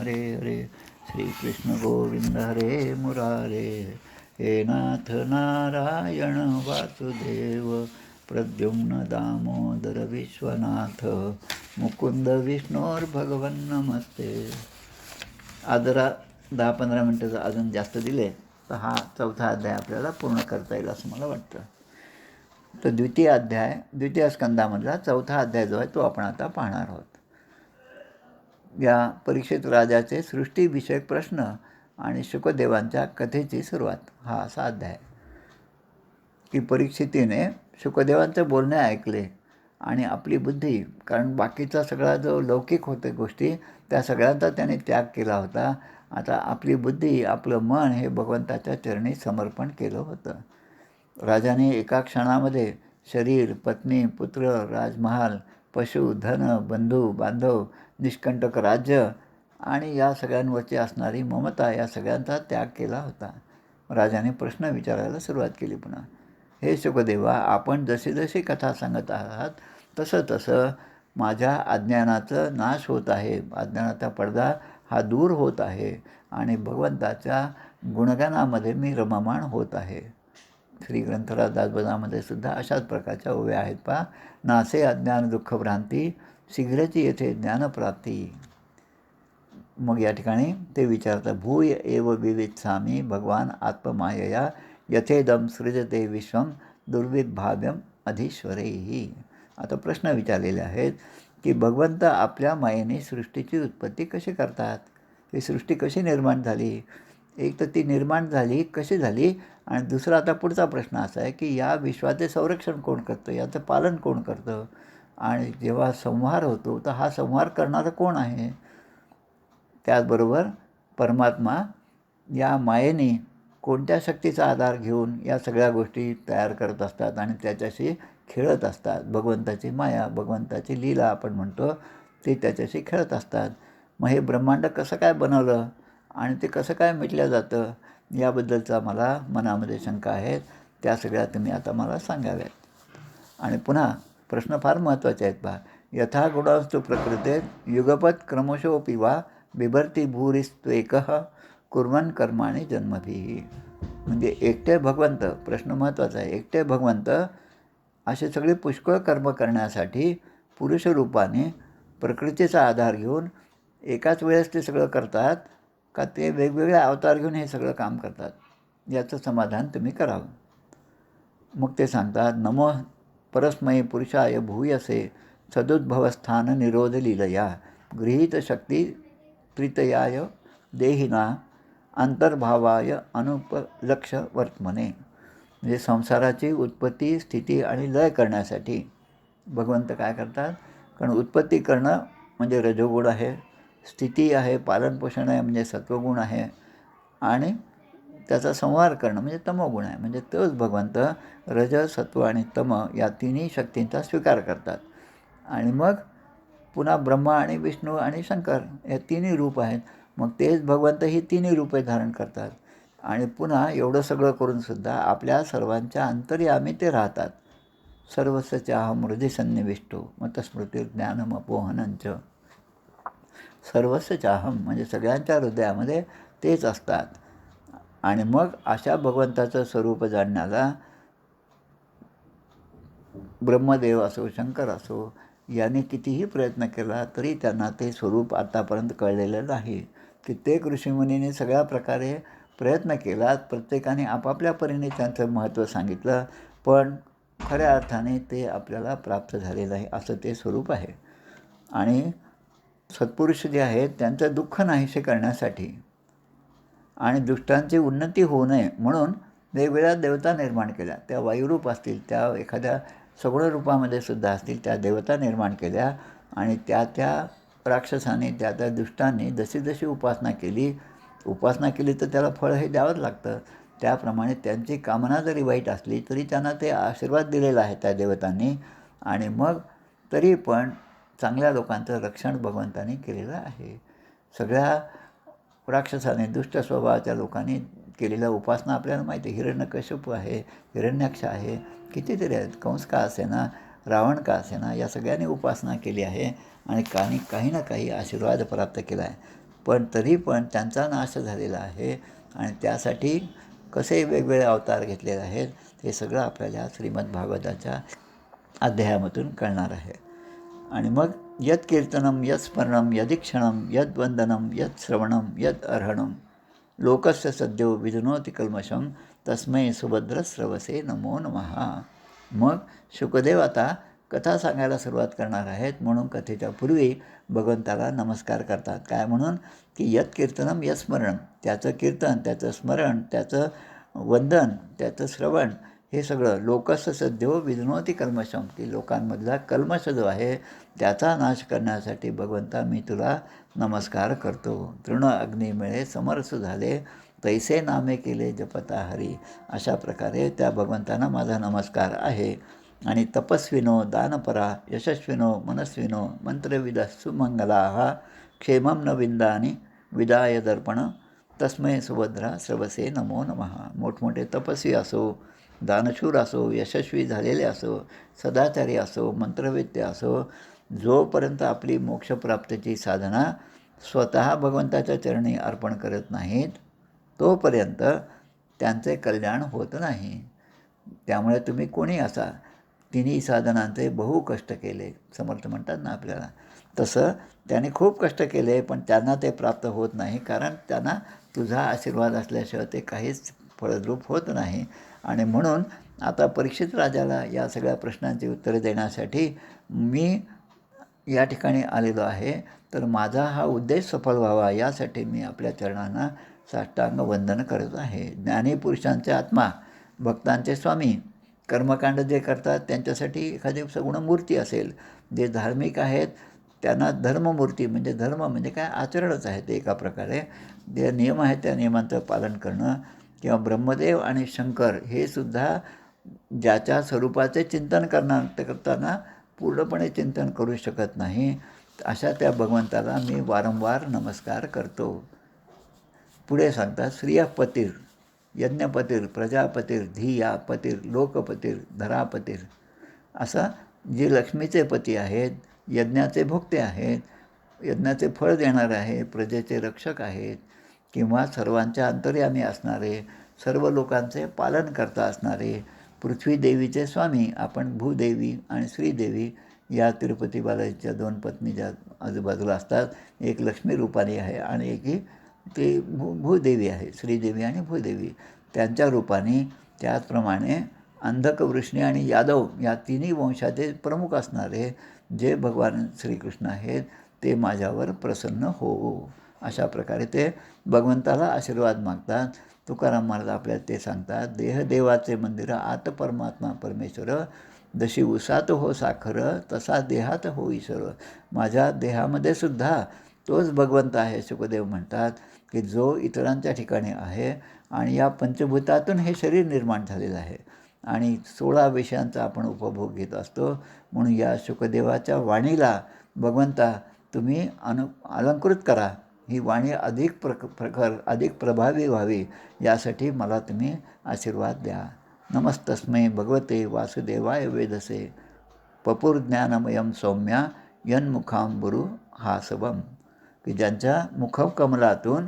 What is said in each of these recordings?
हरे हरे. श्रीकृष्ण गोविंद हरे मुरारे. हे नाथ नारायण वासुदेव प्रद्युम्न दामोदर विश्वनाथ मुकुंद विष्णोर्भगवन् नमस्ते. जरा 10-15 मिनटं अजून जास्त दिले तर हा चौथा अध्याय आपल्याला पूर्ण करता येईल असं मला वाटतं. तर द्वितीय स्कंदामधला चौथा अध्याय जो आहे तो आपण आता पाहणार आहोत. या परीक्षित राजाचे सृष्टीविषयक प्रश्न आणि शुकदेवांच्या कथेची सुरुवात हा असा अध्याय की परीक्षितीने शुकदेवांचे बोलणे ऐकले आणि आपली बुद्धी, कारण बाकीचा सगळा जो लौकिक होते गोष्टी त्या सगळ्यांचा त्याने त्याग केला होता. आता आपली बुद्धी, आपलं मन हे भगवंताच्या चरणी समर्पण केलं होतं. राजाने एका क्षणामध्ये शरीर, पत्नी, पुत्र, राजमहाल, पशु, धन, बंधू बांधव, निष्कंटक राज्य आणि या सगळ्यांवरची असणारी ममता या सगळ्यांचा त्याग केला होता. राजाने प्रश्न विचारायला सुरुवात केली पुन्हा. हे शुकदेवा, आपण जशी जशी कथा सांगत आहात तसं तसं माझ्या अज्ञानाचं नाश होत आहे. अज्ञानाचा पडदा हा दूर होत आहे आणि भगवंताच्या गुणगानामध्ये मी रममाण होत आहे. श्री ग्रंथराज दासबोधामध्ये सुद्धा अशाच प्रकारच्या ओव्या आहेत पहा. नासे अज्ञान दुःख भ्रांती शीघ्रची येथे ज्ञानप्राप्ती. मग या ठिकाणी ते विचारतात, भूय एव विवित्सामी भगवान आत्ममायया यथेदम सृजते विश्वम दुर्विभाव्यम अधीश्वरेही. आता प्रश्न विचारलेले आहेत की भगवंत आपल्या मायेने सृष्टीची उत्पत्ती कशी करतात, ही सृष्टी कशी निर्माण झाली. एक तर ती निर्माण झाली कशी झाली आणि दुसरा आता पुढचा प्रश्न असा आहे की या विश्वाचे संरक्षण कोण करतं, याचं पालन कोण करतं आणि जेव्हा संहार होतो तर हा संहार करणारं कोण आहे. त्याचबरोबर परमात्मा या मायेने कोणत्या शक्तीचा आधार घेऊन या सगळ्या गोष्टी तयार करत असतात आणि त्याच्याशी खेळत असतात. भगवंताची माया, भगवंताची लीला आपण म्हणतो ते त्याच्याशी खेळत असतात. मग हे ब्रह्मांड कसं काय बनवलं आणि ते कसं काय मिटलं जातं याबद्दलचा मला मनामध्ये शंका आहेत. त्या सगळ्या तुम्ही आता मला सांगाव्यात. आणि पुन्हा प्रश्न फार महत्त्वाचे आहेत पहा. यथा गुणास्तु प्रकृतेत युगपत क्रमशोऽपि वा बिभर्ती भूरिस्त्वेकः कुर्वन् कर्माणि जन्मभिः. म्हणजे एकटे भगवंत, प्रश्न महत्त्वाचा आहे, एकटे भगवंत असे सगळे पुष्कळ कर्म करण्यासाठी पुरुष रूपाने प्रकृतीचा आधार घेऊन एकाच वेळेस ते सगळं करतात का ते वेगवेगळे अवतार घेऊन हे सगळं काम करतात, याचं समाधान तुम्ही करावं. मग ते सांगतात, नमो परस्मै पुरुषाय भूयसे सदुद्भवस्थान निरोध लीलया गृहीत शक्ती त्रितयाय देहिना अंतर्भावाय अनुपलक्ष वर्तमने. म्हणजे संसाराची उत्पत्ती, स्थिती आणि लय करण्यासाठी भगवंत काय करतात, कारण उत्पत्ती करणं म्हणजे रजोगुण आहे, स्थिती आहे, पालनपोषण आहे म्हणजे सत्वगुण आहे आणि त्याचा संहार करणं म्हणजे तमोगुण आहे. म्हणजे तोच भगवंत रज, सत्व आणि तम या तिन्ही शक्तींचा स्वीकार करतात. आणि मग पुन्हा ब्रह्मा आणि विष्णू आणि शंकर या तिन्ही रूप आहेत. मग तेच भगवंत ही तिन्ही रूपे धारण करतात आणि पुन्हा एवढं सगळं करूनसुद्धा आपल्या सर्वांच्या अंतर्यामी ते राहतात. सर्वस्य चाहं हृदि सन्निविष्टो मतस्मृतिर्ज्ञानमपोहनंच. सर्वस्य चाहं म्हणजे सगळ्यांच्या हृदयामध्ये तेच असतात. आणि मग अशा भगवंताचं स्वरूप जाणण्याला ब्रह्मदेव असो, शंकर असो यांनी कितीही प्रयत्न केला तरी त्यांना ते स्वरूप आत्तापर्यंत कळलेलं नाही. कित्येक ऋषीमुनींनी सगळ्या प्रकारे प्रयत्न केला, प्रत्येकाने आपापल्या परीने त्यांचं महत्त्व सांगितलं, पण खऱ्या अर्थाने ते आपल्याला प्राप्त झालेलं आहे असं ते स्वरूप आहे. आणि सत्पुरुष जे आहेत त्यांचं दुःख नाहीसे करण्यासाठी आणि दुष्टांची उन्नती होऊ नये म्हणून वेगवेगळ्या देवता निर्माण केल्या. त्या वायुरूप असतील, त्या एखाद्या सगुण रूपामध्ये सुद्धा असतील, त्या देवता निर्माण केल्या आणि त्या राक्षसाने, त्या दुष्टांनी जशी जशी उपासना केली तर त्याला फळ हे द्यावंच लागतं. त्याप्रमाणे त्यांची कामना जरी वाईट असली तरी त्यांना ते आशीर्वाद दिलेला आहे त्या देवतांनी. आणि मग तरी पण चांगल्या लोकांचं रक्षण भगवंतांनी केलेलं आहे. सगळ्या राक्षसाने, दुष्ट स्वभावाच्या लोकांनी केलेल्या उपासना आपल्याला माहिती आहे. हिरण्यकश्यप आहे, हिरण्याक्ष आहे, कितीतरी आहेत, कंस का असेना, रावण का असेना, या सगळ्यांनी उपासना केली आहे आणि काही ना काही आशीर्वाद प्राप्त केला आहे. पण तरी पण त्यांचा नाश झालेला आहे आणि त्यासाठी कसे वेगवेगळे अवतार घेतलेले आहेत हे सगळं आपल्याला श्रीमद भागवताच्या अध्यायामधून कळणार आहे. आणि मग यत् कीर्तनम यत् स्मरणम यदीक्षणम यद् वंदनम यत् श्रवणम यद् अर्हणम लोकस्य सद्यो विधुनोति कल्मषम तस्मै सुभद्रश्रवसे नमो नमः. मग शुकदेव आता कथा सांगायला सुरुवात करणार आहेत. म्हणून कथेच्या पूर्वी भगवंताला नमस्कार करतात. काय म्हणून की यत् कीर्तनम यत् स्मरण, त्याचं कीर्तन, त्याचं स्मरण, त्याचं वंदन, त्याचं श्रवण हे सगळं लोकस्य सद्यो विधुनोति कल्मषम, की लोकांमधला कल्मष जो आहे त्याचा नाश करण्यासाठी भगवंता मी तुला नमस्कार करतो. तृण अग्नी मिळे समरस झाले तैसे नामे केले जपता हरी. अशा प्रकारे त्या भगवंतांना माझा नमस्कार आहे. आणि तपस्विनो दानपरा यशस्विनो मनस्विनो मंत्रविद सुमंगला क्षेमं न विंदानी विदाय दर्पण तस्मै सुभद्रा श्रवसे नमो नमः. मोठमोठे तपस्वी असो, दानशूर असो, यशस्वी झालेले असो, सदाचारी असो, मंत्रविद्य असो, जोपर्यंत आपली मोक्षप्राप्तीची साधना स्वतः भगवंताच्या चरणी अर्पण करत नाहीत तोपर्यंत त्यांचे कल्याण होत नाही. त्यामुळे तुम्ही कोणी असा, तिन्ही साधनांचे बहु कष्ट केले, समर्थ म्हणतात ना आपल्याला, तसं त्याने खूप कष्ट केले पण त्यांना ते प्राप्त होत नाही. कारण त्यांना तुझा आशीर्वाद असल्याशिवाय ते काहीच फळद्रूप होत नाही. आणि म्हणून आता परीक्षित राजाला या सगळ्या प्रश्नांची उत्तरे देण्यासाठी मी या ठिकाणी आलेलो आहे. तर माझा हा उद्देश सफल व्हावा यासाठी मी आपल्या चरणांना साष्टांग वंदन करत आहे. ज्ञानी पुरुषांचे आत्मा, भक्तांचे स्वामी, कर्मकांड जे करतात त्यांच्यासाठी एखादी सगुण मूर्ती असेल, जे धार्मिक आहेत त्यांना धर्ममूर्ती, म्हणजे धर्म म्हणजे काय, आचरणच आहे ते एका प्रकारे. जे नियम आहेत त्या नियमांचं पालन करणं. किंवा ब्रह्मदेव आणि शंकर हे सुद्धा ज्याच्या स्वरूपाचे चिंतन करताना पूर्णपणे चिंतन करू शकत नाही, अशा त्या भगवंताला मी वारंवार नमस्कार करतो. पुढे सांगतात श्रियपतीर यज्ञपतीर प्रजापतीर धियापतीर लोकपतीर धरापतीर. असं जे लक्ष्मीचे पती आहेत, यज्ञाचे भोक्ते आहेत, यज्ञाचे फळ देणारे आहे, प्रजेचे रक्षक आहेत, किंवा सर्वांच्या अंतर्यामी असणारे, सर्व लोकांचे पालन करता असणारे पृथ्वी देवीचे स्वामी. आपण भूदेवी आणि श्रीदेवी या तिरुपती बालाजीच्या 2 पत्नी ज्या आजूबाजूला असतात, एक लक्ष्मी रूपाने आहे आणि एक ही ते भूदेवी आहे, श्रीदेवी आणि भूदेवी त्यांच्या रूपाने. त्याचप्रमाणे अंधक, वृष्णी आणि यादव या तिन्ही वंशाचे प्रमुख असणारे जे भगवान श्रीकृष्ण आहेत ते माझ्यावर प्रसन्न हो. अशा प्रकारे ते भगवंताला आशीर्वाद मागतात. तुकाराम महाराज आपल्याला ते सांगतात, देहदेवाचे मंदिर आत परमात्मा परमेश्वर, जशी उसात हो साखर तसा देहात हो ईश्वर. माझ्या देहामध्ये सुद्धा तोच भगवंत आहे. शुकदेव म्हणतात की जो इतरांच्या ठिकाणी आहे आणि या पंचभूतातून हे शरीर निर्माण झालेलं आहे आणि 16 विषयांचा आपण उपभोग घेत असतो. म्हणून या शुकदेवाच्या वाणीला भगवंता तुम्ही अलंकृत करा, ही वाणी अधिक प्रखर अधिक प्रभावी व्हावी यासाठी मला तुम्ही आशीर्वाद द्या. नमस्तस्मै भगवते वासुदेवाय वेदसे पपुर्ज्ञानमयम सौम्या यन्मुखांबुरू हासवम. की ज्यांच्या मुखकमलातून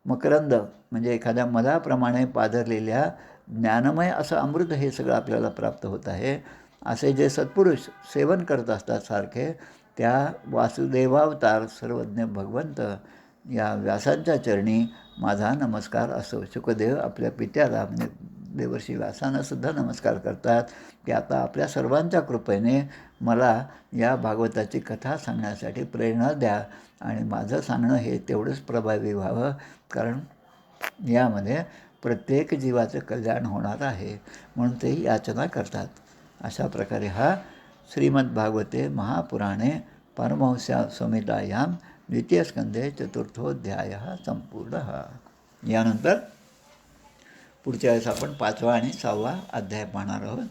मकरंद म्हणजे एखाद्या मधाप्रमाणे पाझरलेल्या ज्ञानमय असं अमृत हे सगळं आपल्याला प्राप्त होत आहे. असे जे सत्पुरुष सेवन करत असतात सारखे, त्या वासुदेवावतार सर्वज्ञ भगवंत या व्यासांच्या चरणी माझा नमस्कार असो. शुकदेव आपल्या पित्याला म्हणजे देवर्षी व्यासांनासुद्धा नमस्कार करतात की आता आपल्या सर्वांच्या कृपेने मला या भागवताची कथा सांगण्यासाठी प्रेरणा द्या आणि माझं सांगणं हे तेवढंच प्रभावी व्हावं, कारण यामध्ये प्रत्येक जीवाचं कल्याण होणार आहे म्हणून ते याचना करतात. अशा प्रकारे हा श्रीमद् भागवते महापुराणे परमहंस्या संहितायां द्वितीय स्कंदे चतुर्थोध्याय संपूर्ण. यानंतर पुढच्या वेळेस आपण 5वा आणि 6वा अध्याय पाहणार आहोत.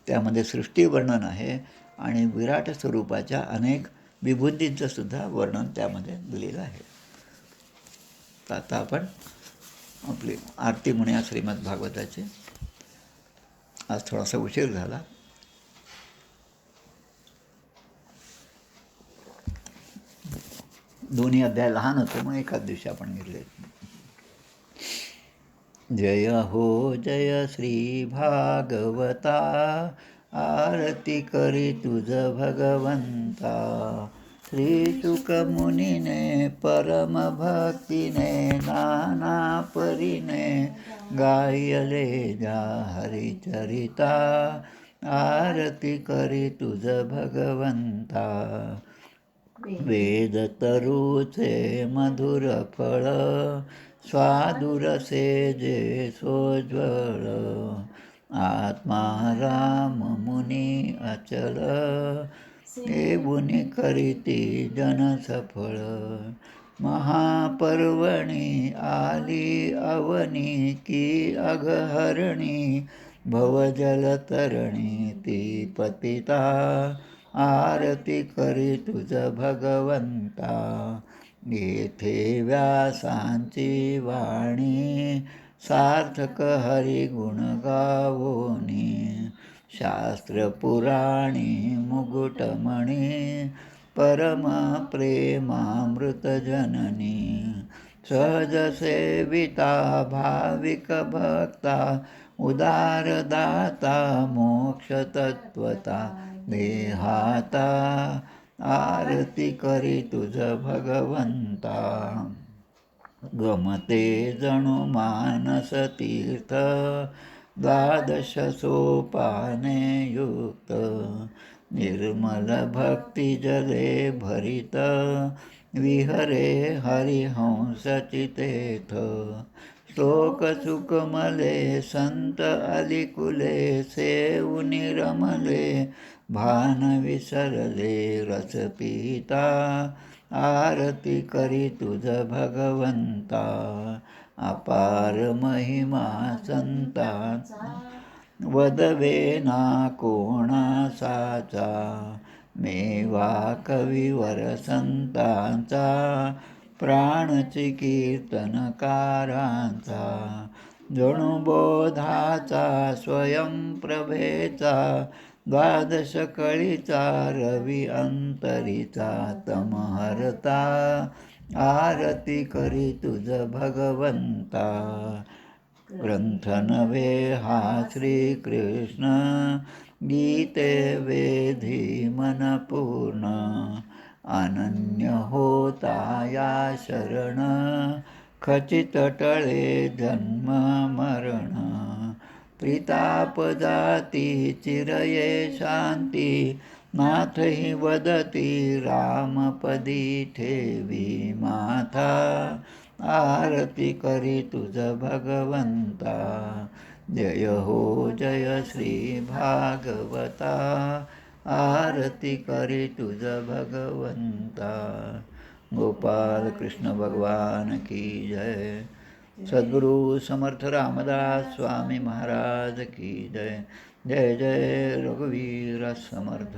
त्यामध्ये सृष्टीवर्णन आहे आणि विराट स्वरूपाच्या अनेक विभूतींचं सुद्धा वर्णन त्यामध्ये दिलेलं आहे. तर आता आपण आपली आरती म्हणूया श्रीमद् भागवताची. आज थोडासा उशीर झाला. दोन्ही अध्याय लहान होते मग एकाच दिवशी आपण घेतले. जय हो जय श्री भागवता, आरती करी तुझ भगवंता. श्री शुक मुनीने परम भक्तीने, नाना परीने गायले जा हरिचरिता. आरती करी तुझ भगवंता. वेद तरुचे मधुर फळ, स्वादुरसे जे सोज्वळ. आत्मा राम मुनी अचल, मुनी करीती जन सफळ. महापर्वणी आली अवनी, की अघहरणी भवजलतरणी ती पतिता. आरती करी तुझ भगवंता. येथे व्यासांची वाणी, सार्थक हरिगुण गावोनी. शास्त्र पुराणी मुकुटमणी, परम प्रेमामृत जननी. सहज सेविता भाविक भक्ता, उदार दाता मोक्ष तत्वता. देहाता आरती करी तुझ भगवंता. गमते जणू मानस तीर्थ, द्वादश सोपाने युक्त. निर्मल भक्ती जले भरित, विहरे हरिहंस चितेथ. श्लोक सुकमले संत अलिकुले, सेवुनी रमले भान विसरले रस पिता. आरती करी तुझ भगवंता. अपार महिमा संतांचा, वदवे ना कोणासाचा. मेवा कविवर संतांचा, प्राणची कीर्तनकारांचा. जणू बोधाचा स्वयंप्रभेचा, द्वादश कळीचा रवी अंतरीचा तमहरता. आरती करी तुझ भगवंता. ग्रंथ नव्हे हा श्रीकृष्ण, गीते वेधी मन पूर्ण. अनन्य होता या शरण, खचित टळे जन्म मरण. त्रिताप जाती चिरये शांती, नाथही वदती रामपदी ठेवी माथा. आरती करी तुझ भगवंता. जय हो जय श्री भागवता, आरती करी तुझ भगवंता. गोपाल कृष्ण भगवान की जय. सद्गुरु समर्थ रामदास स्वामी महाराज की जय. जय जय रघुवीर समर्थ.